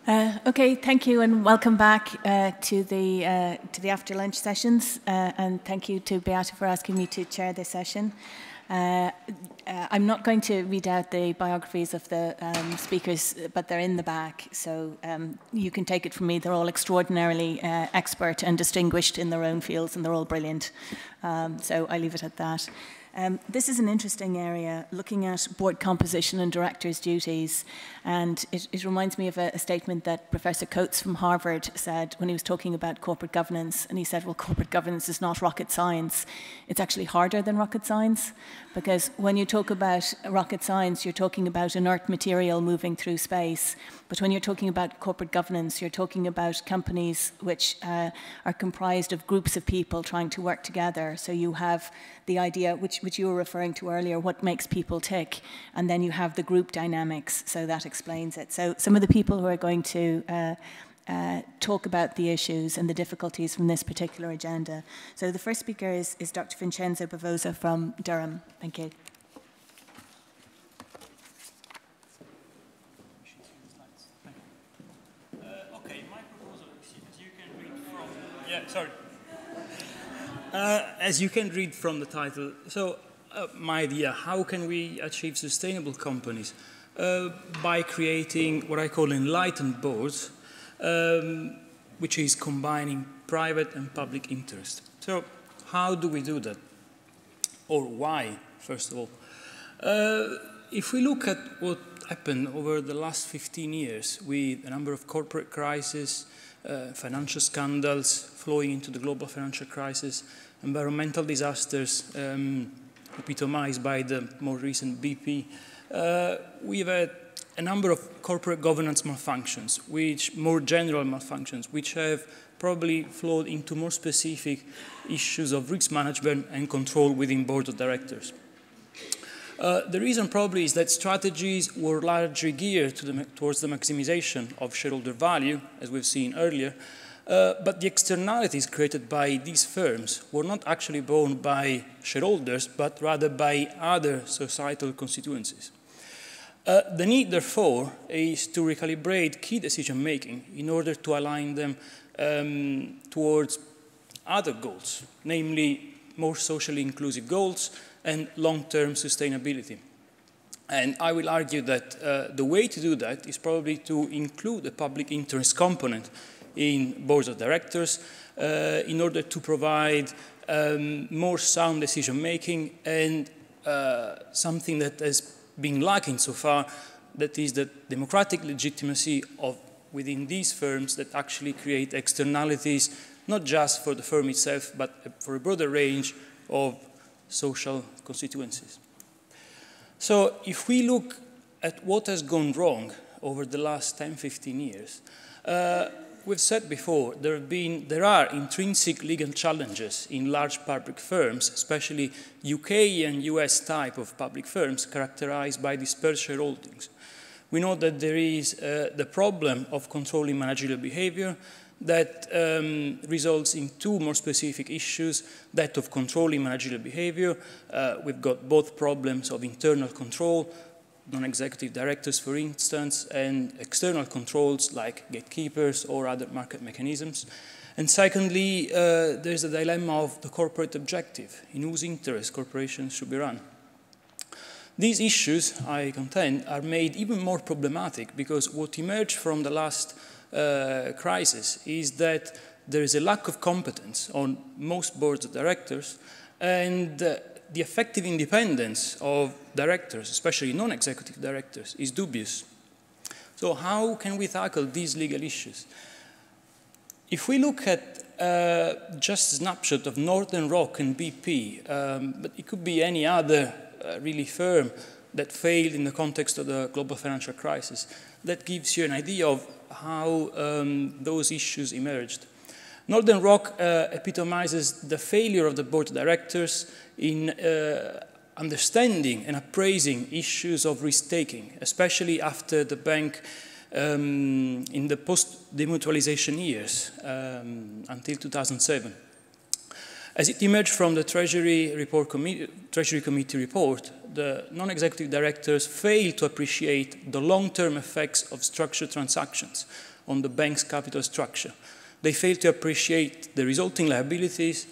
Okay, thank you, and welcome back to the after lunch sessions. And thank you to Beata for asking me to chair this session. I'm not going to read out the biographies of the speakers, but they're in the back, so you can take it from me. They're all extraordinarily expert and distinguished in their own fields, and they're all brilliant. So I leave it at that. This is an interesting area, looking at board composition and directors' duties, and it reminds me of a statement that Professor Coates from Harvard said when he was talking about corporate governance, and he said, well, corporate governance is not rocket science. It's actually harder than rocket science, because when you talk about rocket science, you're talking about inert material moving through space, but when you're talking about corporate governance, you're talking about companies which are comprised of groups of people trying to work together. So you have the idea, which you were referring to earlier, what makes people tick, and then you have the group dynamics, so that explains it. So some of the people who are going to talk about the issues and the difficulties from this particular agenda. So the first speaker is Dr. Vincenzo Bavoso from Durham. Thank you. Okay, my proposal, as you can read from... as you can read from the title, so my idea, how can we achieve sustainable companies? By creating what I call enlightened boards, which is combining private and public interest. So how do we do that? Or why, first of all? If we look at what happened over the last 15 years with a number of corporate crises, financial scandals flowing into the global financial crisis, environmental disasters epitomized by the more recent BP, we've had a number of corporate governance malfunctions, more general malfunctions, which have probably flowed into more specific issues of risk management and control within boards of directors. The reason probably is that strategies were largely geared towards the maximization of shareholder value, as we've seen earlier, but the externalities created by these firms were not actually borne by shareholders, but rather by other societal constituencies. The need, therefore, is to recalibrate key decision-making in order to align them towards other goals, namely more socially inclusive goals and long-term sustainability. And I will argue that the way to do that is probably to include a public interest component in boards of directors in order to provide more sound decision-making and something that has been lacking so far, that is the democratic legitimacy of within these firms that actually create externalities, not just for the firm itself, but for a broader range of social constituencies. So if we look at what has gone wrong over the last 10, 15 years, we've said before, there are intrinsic legal challenges in large public firms, especially UK and US type of public firms characterized by dispersed shareholdings. We know that there is the problem of controlling managerial behavior that results in two more specific issues, that of controlling managerial behavior. We've got both problems of internal control, non-executive directors, for instance, and external controls like gatekeepers or other market mechanisms. And secondly, there's the dilemma of the corporate objective, in whose interest corporations should be run. These issues, I contend, are made even more problematic because what emerged from the last crisis is that there is a lack of competence on most boards of directors, and the effective independence of directors, especially non-executive directors, is dubious. So how can we tackle these legal issues? If we look at just a snapshot of Northern Rock and BP, but it could be any other really firm that failed in the context of the global financial crisis, that gives you an idea of how those issues emerged. Northern Rock epitomizes the failure of the board of directors in understanding and appraising issues of risk-taking, especially after the bank in the post-demutualization years until 2007. As it emerged from the Treasury Committee report, the non-executive directors failed to appreciate the long-term effects of structured transactions on the bank's capital structure. They failed to appreciate the resulting liabilities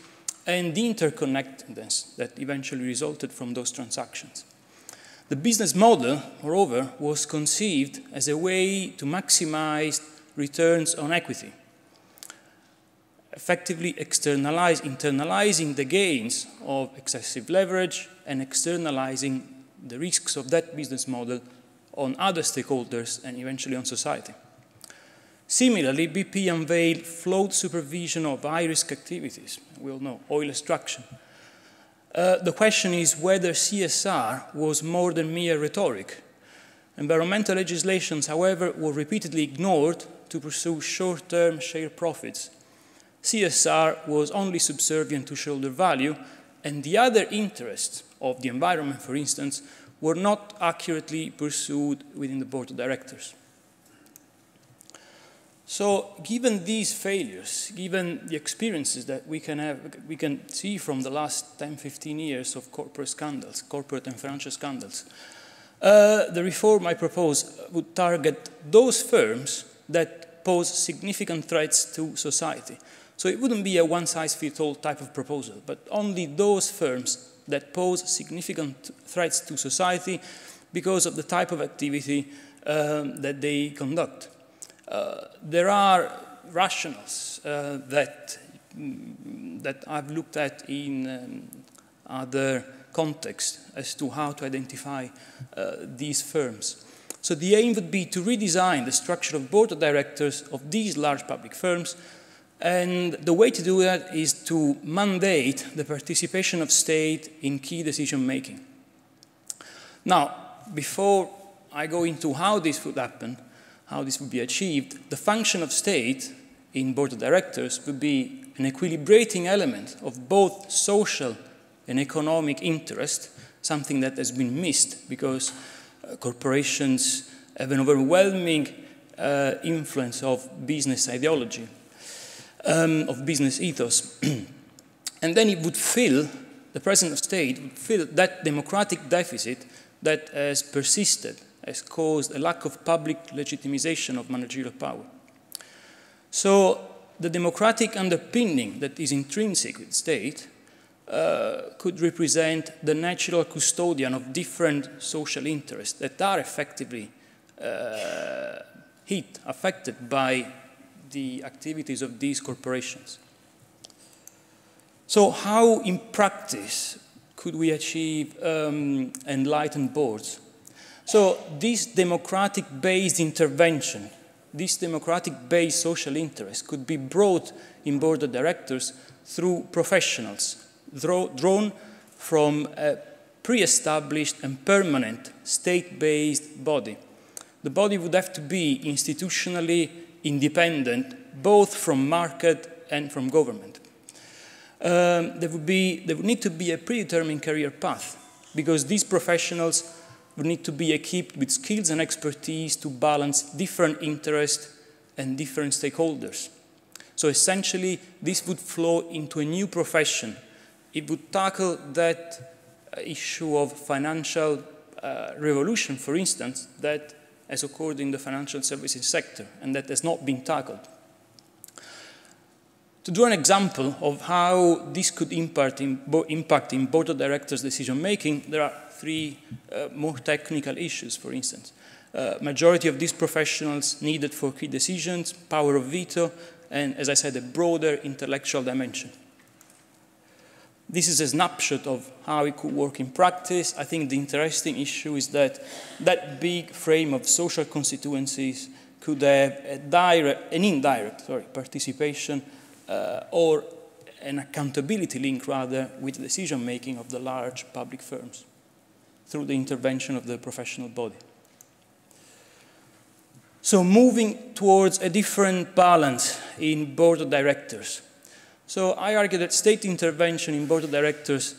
and the interconnectedness that eventually resulted from those transactions. The business model, moreover, was conceived as a way to maximize returns on equity, effectively internalizing the gains of excessive leverage and externalizing the risks of that business model on other stakeholders and eventually on society. Similarly, BP unveiled flawed supervision of high-risk activities. We all know oil extraction. The question is whether CSR was more than mere rhetoric. Environmental legislations, however, were repeatedly ignored to pursue short-term share profits. CSR was only subservient to shareholder value, and the other interests of the environment, for instance, were not accurately pursued within the board of directors. So, given these failures, given the experiences that we can see from the last 10, 15 years of corporate scandals, corporate and financial scandals, the reform I propose would target those firms that pose significant threats to society. So it wouldn't be a one-size-fits-all type of proposal, but only those firms that pose significant threats to society because of the type of activity that they conduct. There are rationales that I've looked at in other contexts as to how to identify these firms. So the aim would be to redesign the structure of board of directors of these large public firms, and the way to do that is to mandate the participation of state in key decision-making. Now, before I go into how this would happen, how this would be achieved, the function of state in board of directors would be an equilibrating element of both social and economic interest, something that has been missed because corporations have an overwhelming influence of business ideology, of business ethos. And then it would fill, the President of State would fill that democratic deficit that has persisted, has caused a lack of public legitimization of managerial power. So the democratic underpinning that is intrinsic with state could represent the natural custodian of different social interests that are effectively affected by the activities of these corporations. So how, in practice, could we achieve enlightened boards? So this democratic-based intervention, this democratic-based social interest could be brought in board of directors through professionals drawn from a pre-established and permanent state-based body. The body would have to be institutionally independent, both from market and from government. There would need to be a predetermined career path, because these professionals would need to be equipped with skills and expertise to balance different interests and different stakeholders. So essentially, this would flow into a new profession. It would tackle that issue of financial revolution, for instance, that has occurred in the financial services sector and that has not been tackled. To draw an example of how this could impact in board of directors' decision-making, there are three more technical issues, for instance. Majority of these professionals needed for key decisions, power of veto, and, as I said, a broader intellectual dimension. This is a snapshot of how it could work in practice. I think the interesting issue is that that big frame of social constituencies could have an indirect participation or an accountability link, rather, with the decision-making of the large public firms through the intervention of the professional body. So moving towards a different balance in board of directors. So I argue that state intervention in board of directors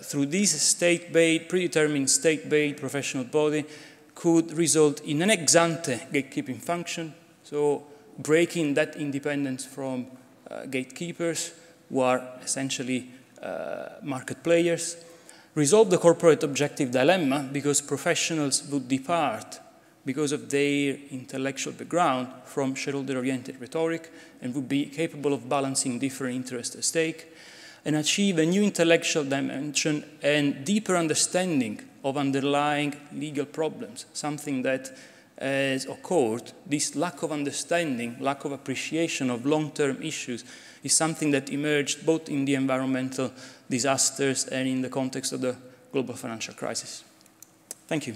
through this predetermined state-based professional body could result in an ex-ante gatekeeping function, so breaking that independence from gatekeepers who are essentially market players, resolve the corporate objective dilemma because professionals would depart because of their intellectual background from shareholder-oriented rhetoric and would be capable of balancing different interests at stake, and achieve a new intellectual dimension and deeper understanding of underlying legal problems, something that has occurred. This lack of understanding, lack of appreciation of long-term issues is something that emerged both in the environmental disasters and in the context of the global financial crisis. Thank you.